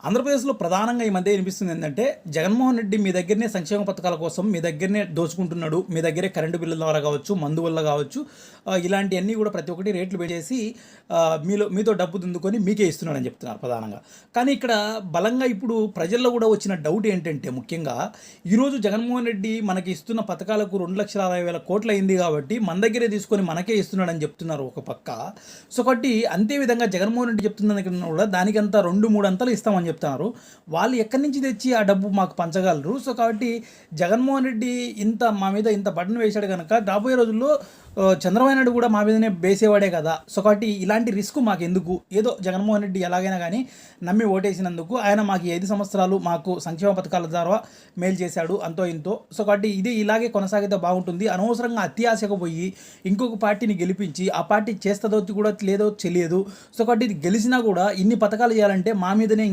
ఆంధ్రప్రదేశ్లో ప్రధానంగా ఈ మధ్య వినిపిస్తుంది ఏంటంటే, జగన్మోహన్ రెడ్డి మీ దగ్గరనే సంక్షేమ పథకాల కోసం మీ దగ్గరనే దోచుకుంటున్నాడు. మీ దగ్గరే కరెంటు బిల్లుల ద్వారా కావచ్చు, మందు వల్ల కావచ్చు, ఇలాంటియన్నీ కూడా ప్రతి ఒక్కటి రేట్లు పెంచేసి మీతో డబ్బు దుందుకొని మీకే ఇస్తున్నాడని చెప్తున్నారు ప్రధానంగా. కానీ ఇక్కడ బలంగా ఇప్పుడు ప్రజల్లో కూడా వచ్చిన డౌట్ ఏంటంటే ముఖ్యంగా, ఈరోజు జగన్మోహన్ రెడ్డి మనకి ఇస్తున్న పథకాలకు 2,60,000 కోట్లు అయింది కాబట్టి మన దగ్గరే తీసుకొని మనకే ఇస్తున్నాడని చెప్తున్నారు ఒక పక్క. సో కాబట్టి అంతే విధంగా జగన్మోహన్ రెడ్డి చెప్తున్న కూడా దానికంతా 2-3 అంతలు ఇస్తామని చెప్తున్నారు. వాళ్ళు ఎక్కడి నుంచి తెచ్చి ఆ డబ్బు మాకు పంచగలరు? సో కాబట్టి జగన్మోహన్ రెడ్డి మా మీద ఇంత బటన్ వేశాడు కనుక రాబోయే రోజుల్లో చంద్రబాబు నాయుడు కూడా మా మీదనే వేసేవాడే కదా. సో కాబట్టి ఇలాంటి రిస్క్ మాకు ఎందుకు? ఏదో జగన్మోహన్ రెడ్డి ఎలాగైనా కానీ నమ్మి ఓటేసినందుకు ఆయన మాకు 5 సంవత్సరాలు మాకు సంక్షేమ పథకాల ద్వారా మేలు చేశాడు అంతో ఇంతో. సో కాబట్టి ఇది ఇలాగే కొనసాగితే బాగుంటుంది. అనవసరంగా అత్యాశకు పోయి ఇంకొక పార్టీని గెలిపించి ఆ పార్టీ చేస్తుందో కూడా లేదో తెలియదు. సో కాబట్టి ఇది గెలిచినా కూడా ఇన్ని పథకాలు చేయాలంటే మా మీదనే